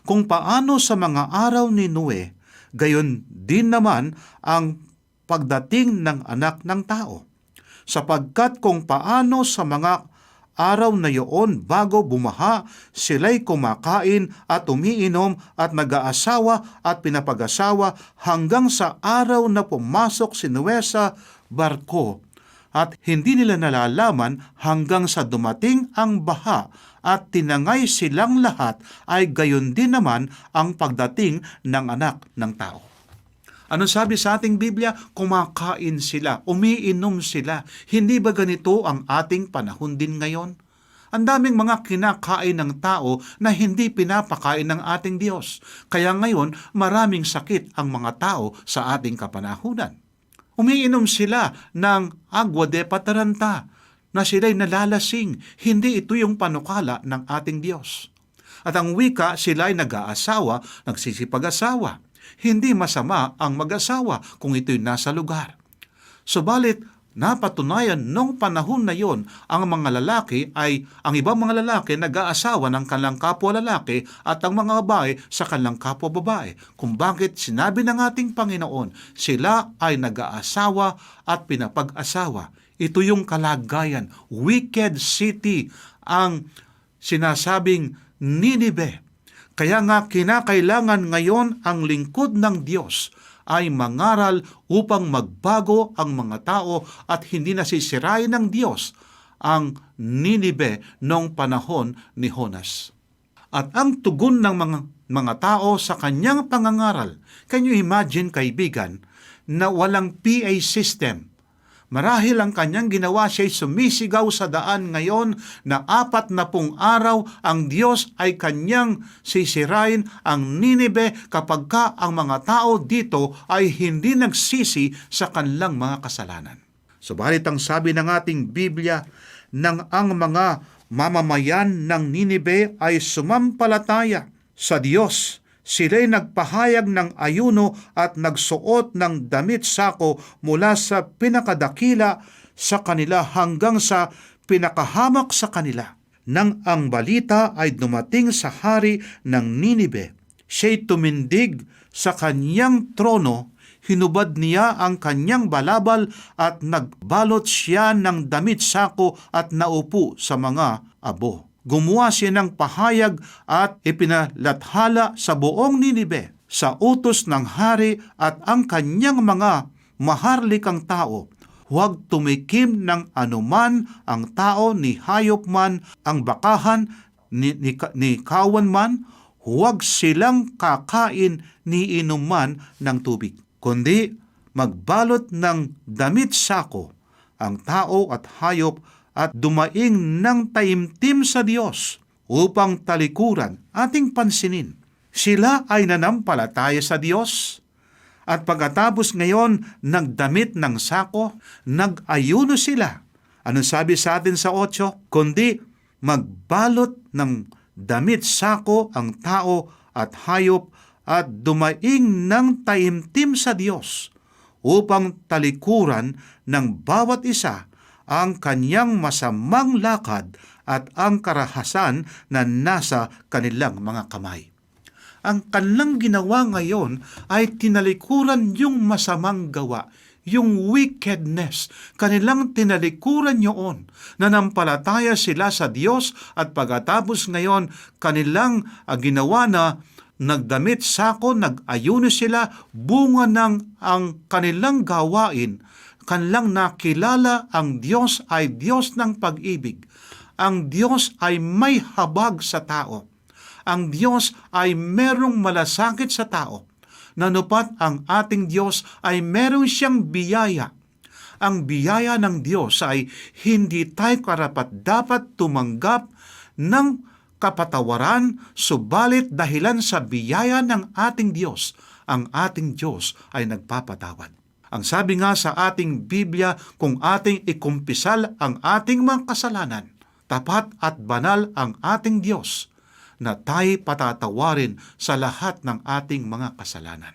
kung paano sa mga araw ni Noe, gayon din naman ang pagdating ng anak ng tao. Sapagkat kung paano sa mga araw na iyon bago bumaha, sila'y kumakain at umiinom at nag-aasawa at pinapag-asawa hanggang sa araw na pumasok si Noe sa barko. At hindi nila nalalaman hanggang sa dumating ang baha at tinangay silang lahat, ay gayon din naman ang pagdating ng anak ng tao. Ano sabi sa ating Biblia? Kumakain sila, umiinom sila. Hindi ba ganito ang ating panahon din ngayon? Ang daming mga kinakain ng tao na hindi pinapakain ng ating Diyos. Kaya ngayon, maraming sakit ang mga tao sa ating kapanahunan. Umiinom sila ng agua de pataranta na sila'y nalalasing. Hindi ito yung panukala ng ating Diyos. At ang wika, sila'y nag-aasawa, nagsisipag-asawa. Hindi masama ang mag-asawa kung ito'y nasa lugar. Subalit, napatunayan nung panahon na yon, ang ibang mga lalaki nag-aasawa ng kanilang kapwa lalaki at ang mga babae sa kanilang kapwa babae. Kung bakit sinabi ng ating Panginoon, sila ay nag-aasawa at pinapag-asawa. Ito yung kalagayan, wicked city, ang sinasabing Ninive. Kaya nga kinakailangan ngayon ang lingkod ng Diyos ay mangaral upang magbago ang mga tao at hindi nasisirain ng Diyos ang Ninive noong panahon ni Jonas. At ang tugon ng mga tao sa kanyang pangangaral, can you imagine, kaibigan, na walang PA system? Marahil ang kanyang ginawa, siya'y sumisigaw sa daan ngayon na 40 araw ang Diyos ay kanyang sisirain ang Ninive kapag ka ang mga tao dito ay hindi nagsisi sa kanilang mga kasalanan. Subalit ang sabi ng ating Biblia, nang ang mga mamamayan ng Ninive ay sumampalataya sa Diyos, sila'y nagpahayag ng ayuno at nagsuot ng damit sako mula sa pinakadakila sa kanila hanggang sa pinakahamak sa kanila. Nang ang balita ay dumating sa hari ng Ninive, siya'y tumindig sa kanyang trono, hinubad niya ang kanyang balabal at nagbalot siya ng damit sako at naupo sa mga abo. Gumawa siya ng pahayag at ipinalathala sa buong Ninive sa utos ng hari at ang kanyang mga maharlikang tao. Huwag tumikim ng anuman ang tao, ni hayop man, ang bakahan, ni kawan man. Huwag silang kakain ni inuman ng tubig, kundi magbalot ng damit sako ang tao at hayop at dumaing ng taimtim sa Diyos upang talikuran, ating pansinin. Sila ay nanampalataya sa Diyos at pagkatapos ngayon nagdamit ng sako, nag-ayuno sila. Anong sabi sa atin sa 8? Kundi magbalot ng damit sako ang tao at hayop at dumaing ng taimtim sa Diyos upang talikuran ng bawat isa ang kanyang masamang lakad at ang karahasan na nasa kanilang mga kamay. Ang kanilang ginawa ngayon ay tinalikuran yung masamang gawa, yung wickedness. Kanilang tinalikuran yun. Nanampalataya sila sa Diyos at pagkatapos ngayon kanilang ginawa na nagdamit sako, nag-ayuno sila, bunga ng ang kanilang gawain. Kanilang nakilala ang Diyos ay Diyos ng pag-ibig. Ang Diyos ay may habag sa tao. Ang Diyos ay merong malasakit sa tao. Nanupat ang ating Diyos ay meron siyang biyaya. Ang biyaya ng Diyos ay hindi tayo karapat-dapat tumanggap ng kapatawaran, subalit dahilan sa biyaya ng ating Diyos, ang ating Diyos ay nagpapatawad. Ang sabi nga sa ating Biblia, kung ating ikumpisal ang ating mga kasalanan, tapat at banal ang ating Diyos na tayo patatawarin sa lahat ng ating mga kasalanan.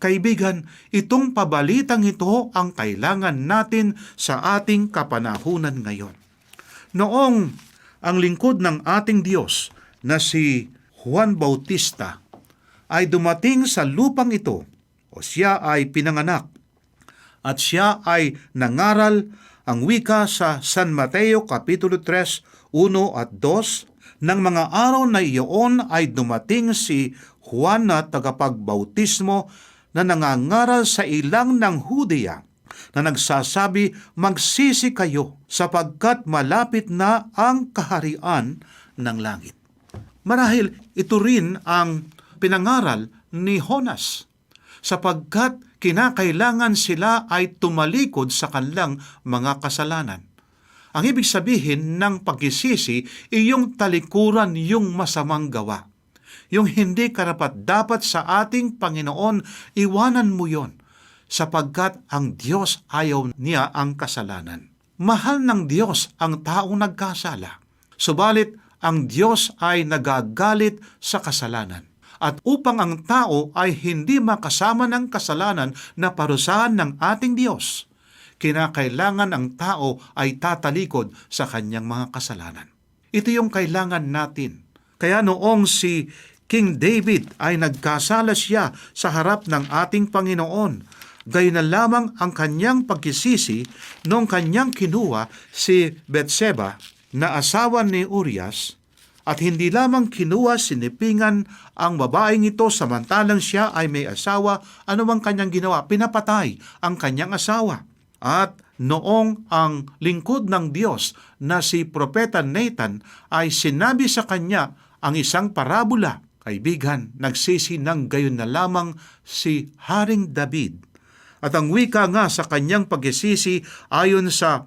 Kaibigan, itong pabalitang ito ang kailangan natin sa ating kapanahunan ngayon. Noong ang lingkod ng ating Diyos na si Juan Bautista ay dumating sa lupang ito, o siya ay pinanganak, at siya ay nangaral ang wika sa San Mateo Kapitulo 3, 1 at 2. Nang mga araw na iyon ay dumating si Juan na tagapagbautismo na nangangaral sa ilang ng Judea, na nagsasabi, magsisi kayo sapagkat malapit na ang kaharian ng langit. Marahil ito rin ang pinangaral ni Jonas, sapagkat kinakailangan sila ay tumalikod sa kanilang mga kasalanan. Ang ibig sabihin ng pagsisisi ay yung talikuran, yung masamang gawa. Yung hindi karapat-dapat sa ating Panginoon, iwanan mo yon, sapagkat ang Diyos ayaw niya ang kasalanan. Mahal ng Diyos ang taong nagkasala, subalit ang Diyos ay nagagalit sa kasalanan. At upang ang tao ay hindi makasama ng kasalanan na parusahan ng ating Diyos, kinakailangan ang tao ay tatalikod sa kanyang mga kasalanan. Ito yung kailangan natin. Kaya noong si King David ay nagkasala siya sa harap ng ating Panginoon, gayon na lamang ang kanyang pagkisisi noong kanyang kinuha si Betseba na asawa ni Urias, at hindi lamang kinuha, sinipingan ang babaeng ito samantalang siya ay may asawa. Ano bang kanyang ginawa? Pinapatay ang kanyang asawa. At noong ang lingkod ng Diyos na si Propeta Nathan ay sinabi sa kanya ang isang parabola, kaibigan, nagsisi ng gayon na lamang si Haring David. At ang wika nga sa kanyang pagsisisi ayon sa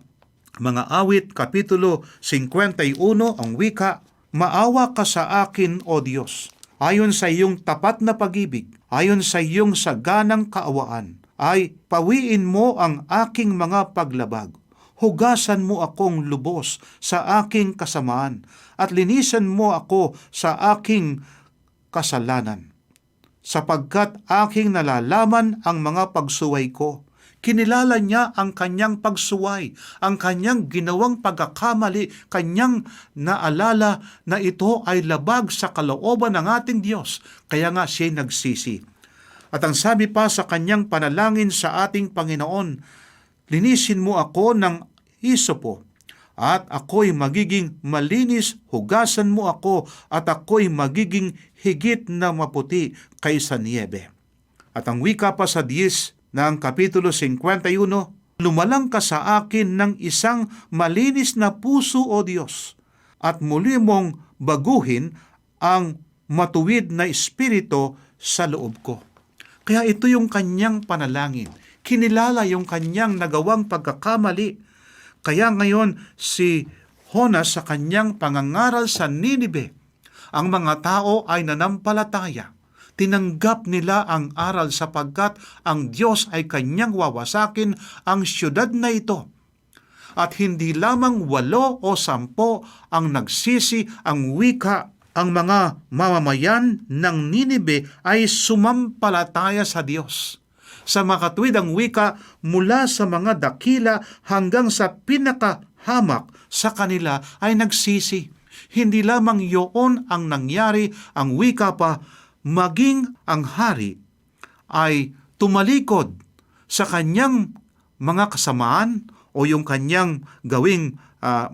mga awit, Kapitulo 51, ang wika, maawa ka sa akin, O Diyos, ayon sa iyong tapat na pag-ibig, ayon sa iyong saganang kaawaan, ay pawiin mo ang aking mga paglabag. Hugasan mo akong lubos sa aking kasamaan, at linisan mo ako sa aking kasalanan. Sapagkat aking nalalaman ang mga pagsuway ko. Kinilala niya ang kanyang pagsuway, ang kanyang ginawang pagkakamali, kanyang naalala na ito ay labag sa kalooban ng ating Diyos. Kaya nga siya nagsisi. At ang sabi pa sa kanyang panalangin sa ating Panginoon, linisin mo ako ng hisopo, at ako'y magiging malinis, hugasan mo ako, at ako'y magiging higit na maputi kaysa niebe. At ang wika pa sa 10 ng Kapitulo 51, lumalang ka sa akin ng isang malinis na puso, O Diyos, at muli mong baguhin ang matuwid na espiritu sa loob ko. Kaya ito yung kanyang panalangin. Kinilala yung kanyang nagawang pagkakamali. Kaya ngayon si Jonas sa kanyang pangangaral sa Ninibe, ang mga tao ay nanampalataya. Tinanggap nila ang aral sapagkat ang Diyos ay kanyang wawasakin ang syudad na ito. At hindi lamang 8 o 10 ang nagsisi, ang wika, ang mga mamamayan ng Ninibe ay sumampalataya sa Diyos. Sa makatuwid ang wika, mula sa mga dakila hanggang sa pinakahamak sa kanila ay nagsisi. Hindi lamang yun ang nangyari, ang wika pa, maging ang hari ay tumalikod sa kanyang mga kasamaan o yung kanyang gawing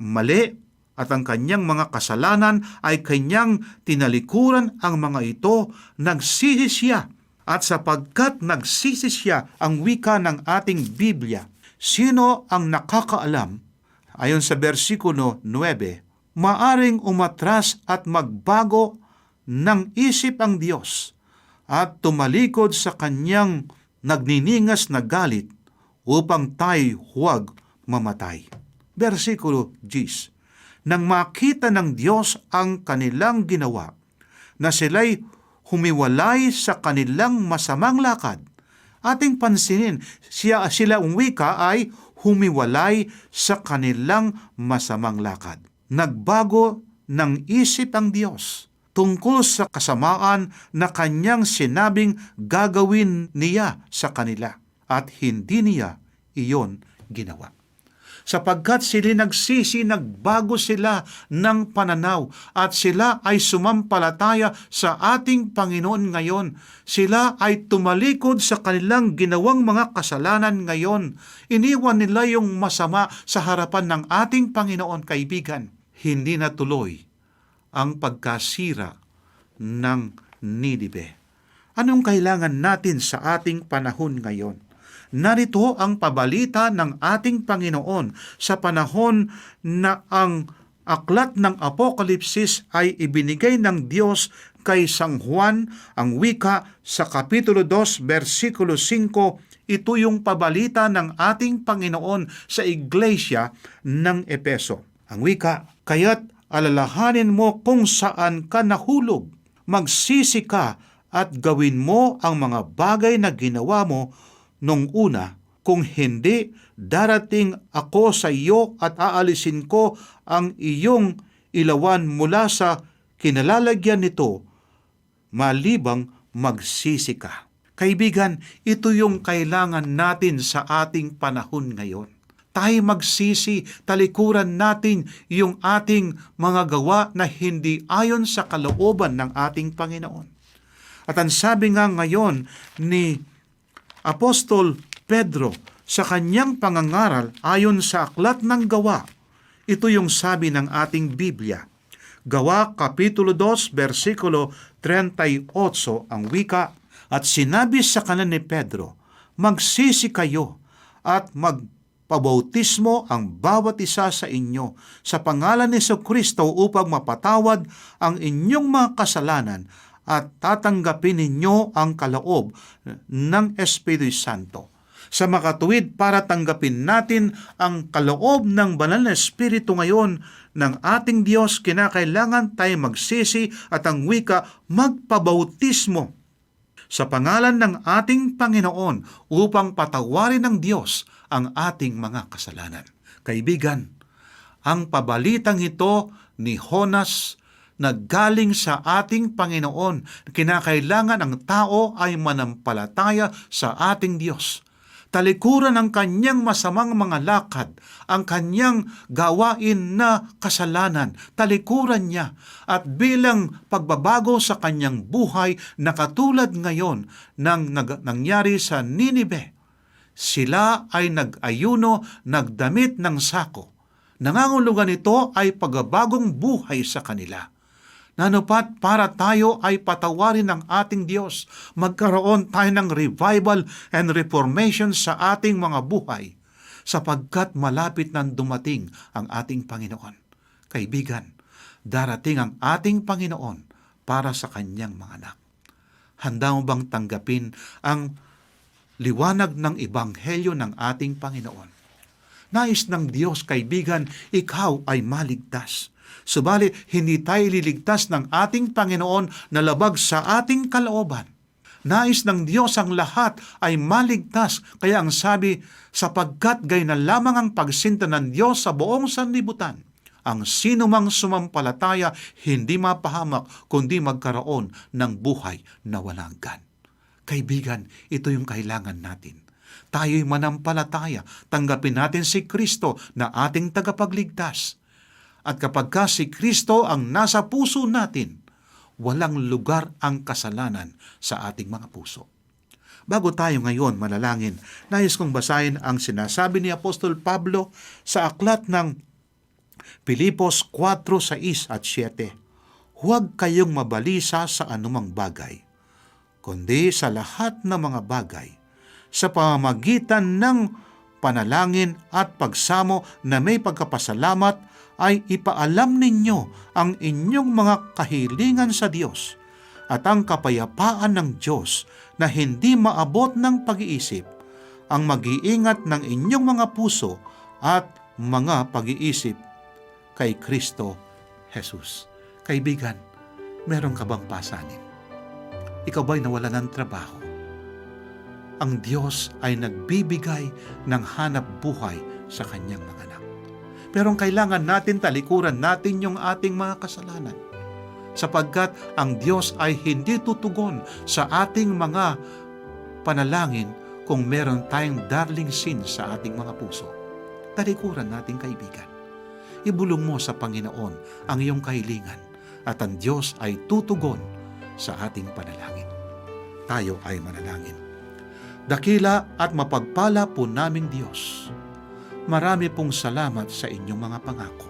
mali, at ang kanyang mga kasalanan ay kanyang tinalikuran ang mga ito, nagsisi siya. At sapagkat nagsisi siya, ang wika ng ating Biblia, sino ang nakakaalam, ayon sa versikulo 9, maaring umatras at magbago ng isip ang Diyos at tumalikod sa kanyang nagniningas na galit upang tayo huwag mamatay. Versikulo 10, nang makita ng Diyos ang kanilang ginawa, na sila'y humiwalay sa kanilang masamang lakad Ating pansinin, sila ang wika ay humiwalay sa kanilang masamang lakad. Nagbago ng isip ang Diyos tungkol sa kasamaan na kanyang sinabing gagawin niya sa kanila at hindi niya iyon ginawa. Sapagkat sila nagsisi, nagbago sila ng pananaw at sila ay sumampalataya sa ating Panginoon ngayon. Sila ay tumalikod sa kanilang ginawang mga kasalanan ngayon. Iniwan nila yung masama sa harapan ng ating Panginoon, kaibigan. Hindi natuloy ang pagkasira ng Ninive. Anong kailangan natin sa ating panahon ngayon? Narito ang pabalita ng ating Panginoon sa panahon na ang aklat ng Apokalipsis ay ibinigay ng Diyos kay San Juan. Ang wika sa Kapitulo 2, versikulo 5, ito yung pabalita ng ating Panginoon sa iglesia ng Epeso. Ang wika, kaya't alalahanin mo kung saan ka nahulog, magsisi ka at gawin mo ang mga bagay na ginawa mo nung una, kung hindi, darating ako sa iyo at aalisin ko ang iyong ilawan mula sa kinalalagyan nito, malibang magsisi ka. Kaibigan, ito yung kailangan natin sa ating panahon ngayon. Tayo magsisi, talikuran natin yung ating mga gawa na hindi ayon sa kalooban ng ating Panginoon. At ang sabi nga ngayon ni Apostol Pedro sa kanyang pangangaral ayon sa aklat ng Gawa, ito yung sabi ng ating Biblia. Gawa Kapitulo 2, versikulo 38 ang wika, at sinabi sa kanan ni Pedro, magsisi kayo at magpabautismo ang bawat isa sa inyo sa pangalan ni Jesucristo upang mapatawad ang inyong mga kasalanan at tatanggapin ninyo ang kaloob ng Espiritu Santo. Sa makatuwid para tanggapin natin ang kaloob ng banal na Espiritu ngayon ng ating Diyos, kinakailangan tayo magsisi at ang wika, magpabautismo sa pangalan ng ating Panginoon upang patawarin ng Diyos ang ating mga kasalanan. Kaibigan, ang pabalitang ito ni Jonas naggaling sa ating Panginoon. Kinakailangan ang tao ay manampalataya sa ating Diyos. Talikuran ang kanyang masamang mga lakad, ang kanyang gawain na kasalanan. Talikuran niya at bilang pagbabago sa kanyang buhay na katulad ngayon ng nangyari sa Ninive, sila ay nag-ayuno, nagdamit ng sako. Nangangulugan ito ay pagbabagong buhay sa kanila. Nanupat para tayo ay patawarin ng ating Diyos, magkaroon tayo ng revival and reformation sa ating mga buhay, sapagkat malapit nang dumating ang ating Panginoon. Kaibigan, darating ang ating Panginoon para sa kanyang mga anak. Handa mo bang tanggapin ang liwanag ng Ebanghelyo ng ating Panginoon? Nais ng Diyos, kaibigan, ikaw ay maligtas. Subalit, hindi tayo liligtas ng ating Panginoon na labag sa ating kalooban. Nais ng Diyos ang lahat ay maligtas. Kaya ang sabi, sapagkat gay na lamang ang pagsinta ng Diyos sa buong sanlibutan, ang sino mang sumampalataya hindi mapahamak kundi magkaroon ng buhay na walang hanggan. Kaibigan, ito yung kailangan natin. Tayo'y manampalataya, tanggapin natin si Kristo na ating tagapagligtas. At kapag ka si Kristo ang nasa puso natin, walang lugar ang kasalanan sa ating mga puso. Bago tayo ngayon manalangin, nais kong basahin ang sinasabi ni Apostol Pablo sa aklat ng Pilipos 4:6 at 7. Huwag kayong mabalisa sa anumang bagay, kundi sa lahat ng mga bagay, sa pamamagitan ng panalangin at pagsamo na may pagkapasalamat, ay ipaalam ninyo ang inyong mga kahilingan sa Diyos, at ang kapayapaan ng Diyos na hindi maabot ng pag-iisip ang mag-iingat ng inyong mga puso at mga pag-iisip kay Kristo Jesus. Kaibigan, meron ka bang pasanin? Ikaw ba'y nawalan ng trabaho? ang Diyos ay nagbibigay ng hanap buhay sa kanyang mga anak. Pero ang kailangan natin, talikuran natin yung ating mga kasalanan. Sapagkat ang Diyos ay hindi tutugon sa ating mga panalangin kung meron tayong darling sin sa ating mga puso. Talikuran natin, kaibigan. Ibulong mo sa Panginoon ang iyong kahilingan at ang Diyos ay tutugon sa ating panalangin. Tayo ay manalangin. Dakila at mapagpala po naming Diyos, marami pong salamat sa inyong mga pangako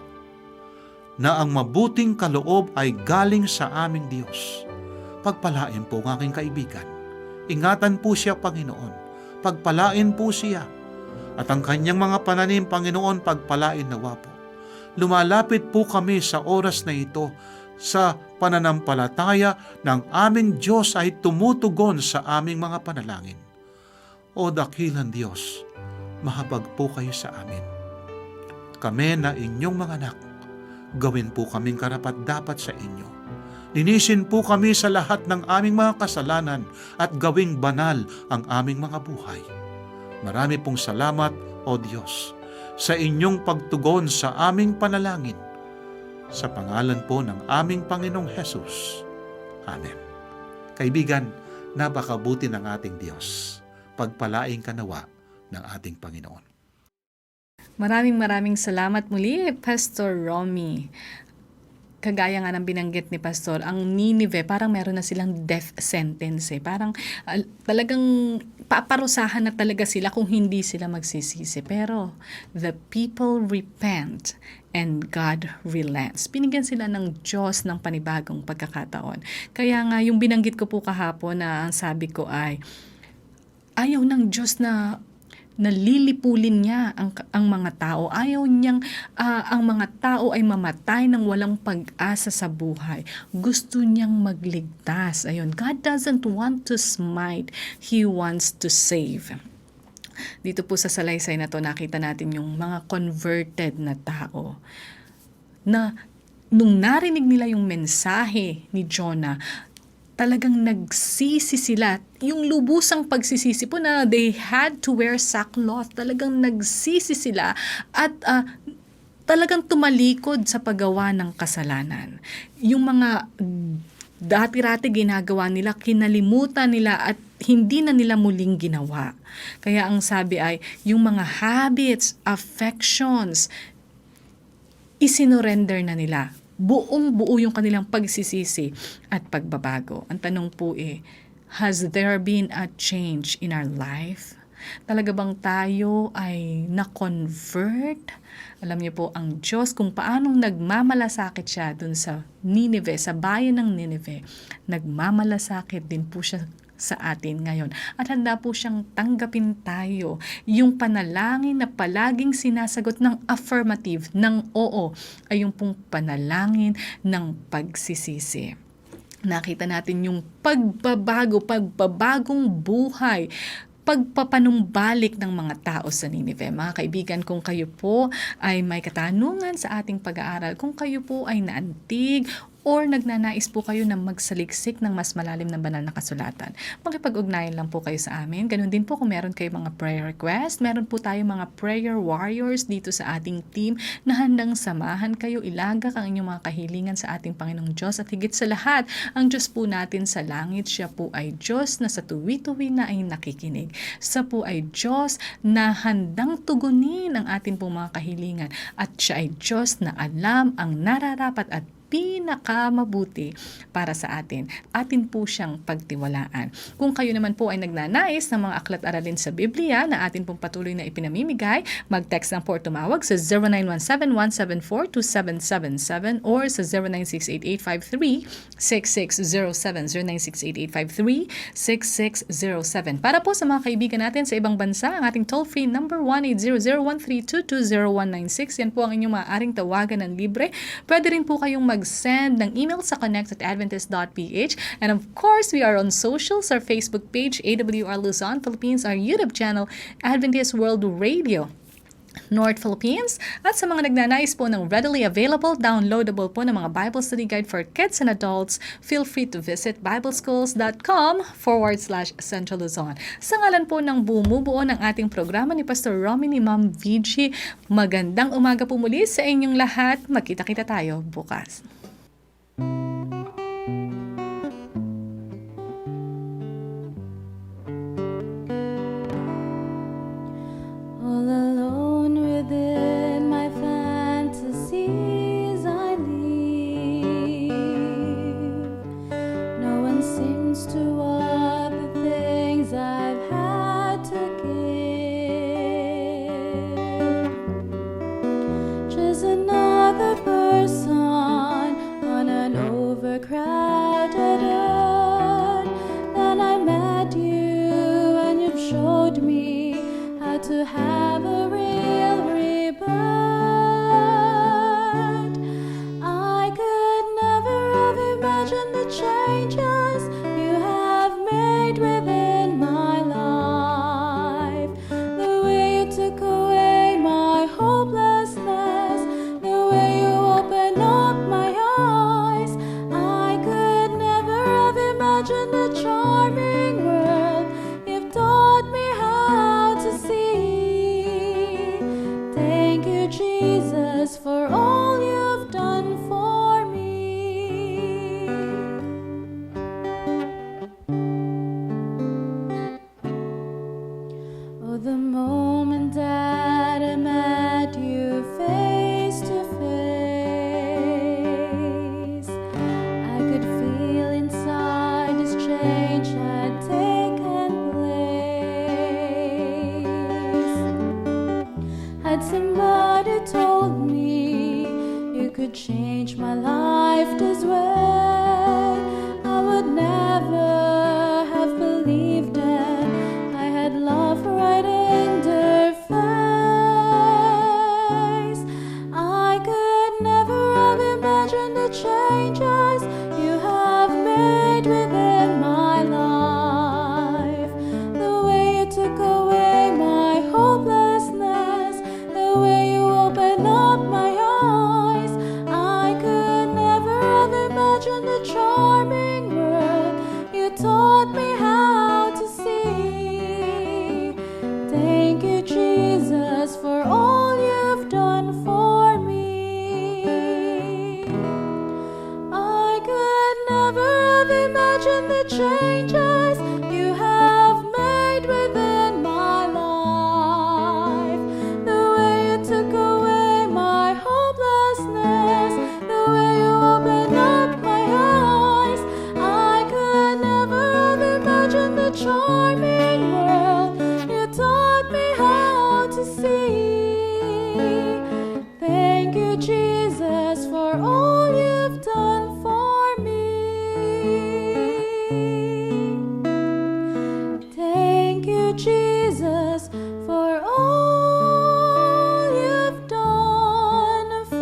na ang mabuting kaloob ay galing sa aming Diyos. Pagpalain po ang aking kaibigan. Ingatan po siya, Panginoon. Pagpalain po siya. At ang kanyang mga pananim, Panginoon, pagpalain nawa po. Lumalapit po kami sa oras na ito sa pananampalataya ng aming Diyos ay tumutugon sa aming mga panalangin. O dakilang Diyos, mahabag po kayo sa amin. Kami na inyong mga anak, gawin po kaming karapat-dapat sa inyo. Linisin po kami sa lahat ng aming mga kasalanan at gawing banal ang aming mga buhay. Marami pong salamat, O Diyos, sa inyong pagtugon sa aming panalangin. Sa pangalan po ng aming Panginoong Hesus. Amen. Kaibigan, napakabuti ng ating Diyos. Pagpalaing kanawa ng ating Panginoon. Maraming salamat muli, Pastor Romy. Kagaya nga ng binanggit ni Pastor, ang Nineveh, parang meron na silang death sentence. Parang talagang paparusahan na talaga sila kung hindi sila magsisisi. Pero the people repent and God relents. Binigyan sila ng Diyos ng panibagong pagkakataon. Kaya nga yung binanggit ko po kahapon na ang sabi ko ay, ayaw ng Diyos na nalilipulin niya ang mga tao. Ayaw niyang ang mga tao ay mamatay ng walang pag-asa sa buhay. Gusto niyang magligtas. Ayun, God doesn't want to smite. He wants to save. Dito po sa salaysay na to, nakita natin yung mga converted na tao na nung narinig nila yung mensahe ni Jonah, talagang nagsisi sila. Yung lubusang pagsisisi po na they had to wear sackcloth. Talagang nagsisi sila at talagang tumalikod sa paggawa ng kasalanan. Yung mga dati-rati ginagawa nila, kinalimutan nila at hindi na nila muling ginawa. Kaya ang sabi ay, yung mga habits, affections, isinorender na nila. Buong-buo yung kanilang pagsisisi at pagbabago. Ang tanong po has there been a change in our life? Talaga bang tayo ay na-convert? Alam niyo po, ang Diyos, kung paanong nagmamalasakit siya dun sa Nineveh, sa bayan ng Nineveh, nagmamalasakit din po siya sa atin ngayon. At handa po siyang tanggapin tayo. Yung panalangin na palaging sinasagot ng affirmative, ng oo, ay yung pong panalangin ng pagsisisi. Nakita natin yung pagbabagong buhay, pagpapanumbalik ng mga tao sa Nineveh. Mga kaibigan, kung kayo po ay may katanungan sa ating pag-aaral, kung kayo po ay naantig or nagnanais po kayo na magsaliksik ng mas malalim na banal na kasulatan, makipag-ugnayan lang po kayo sa amin. Ganun din po kung meron kayo mga prayer request. Meron po tayo mga prayer warriors dito sa ating team na handang samahan kayo, ilagak ang inyong mga kahilingan sa ating Panginoong Diyos. At higit sa lahat, ang Diyos po natin sa langit, siya po ay Diyos na sa tuwi-tuwi na ay nakikinig. Siya po ay Diyos na handang tugunin ang ating pong mga kahilingan. At siya ay Diyos na alam ang nararapat at pinakamabuti para sa atin. Atin po siyang pagtiwalaan. Kung kayo naman po ay nagnanais ng mga aklat-aralin sa Biblia na atin pong patuloy na ipinamimigay, mag-text lang po or tumawag sa 0917-174-2777 or sa 0968-853-6607, 0968-853-6607. Para po sa mga kaibigan natin sa ibang bansa, ang ating toll-free number 1-800-132-20196. Yan po ang inyong maaaring tawagan ng libre. Pwede rin po kayong mag-send ng email sa connect@adventist.ph. And of course, we are on socials, our Facebook page, AWR Luzon, Philippines, our YouTube channel, Adventist World Radio. North Philippines, at sa mga nagnanais po ng readily available, downloadable po ng mga Bible Study Guide for kids and adults, feel free to visit bibleschools.com/Central Luzon. Sa ngalan po ng bumubuo ng ating programa ni Pastor Romy ni Ma'am VG, magandang umaga po muli sa inyong lahat. Magkita-kita tayo bukas. All alone within my fantasies I live. No one seems to want the things I've had to give. Just another person on an overcrowded earth. Then I met you and you've showed me how to have a real rebirth. I could never have imagined the changes you have made within my life. The way you took away my hopelessness, the way you opened up my eyes. I could never have imagined the charming world you've taught me how to see. Thank you, Jesus, for all you've done for me. Oh, the moment that I met you face to face, I could feel inside this change had taken place. Had somebody told me you could change my life this way, I would never have believed it. I had love right in their face. I could never have imagined the changes you have made within my life. The way you took away my hopelessness, the way you opened up my eyes. I could never have imagined the charming world you taught me how to see. Thank you, Jesus, for all you've done for me. I could never have imagined the changes you have made within my life. The way you took away my hopelessness, the way you opened up my eyes. I could never have imagined the charming world you taught me how to see. Thank you, Jesus, for all you've done for me. Thank you, Jesus, for all you've done for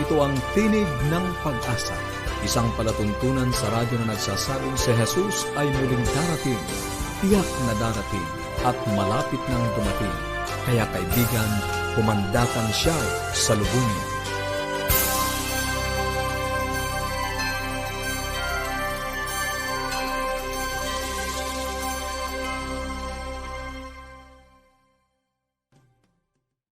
Ito ang Tinig ng Pag-asa, isang palatuntunan sa radyo na nagsasabing si Jesus ay muling darating, tiyak na darating, at malapit nang dumating. Kaya kaibigan, pumandakan siya sa lubungin.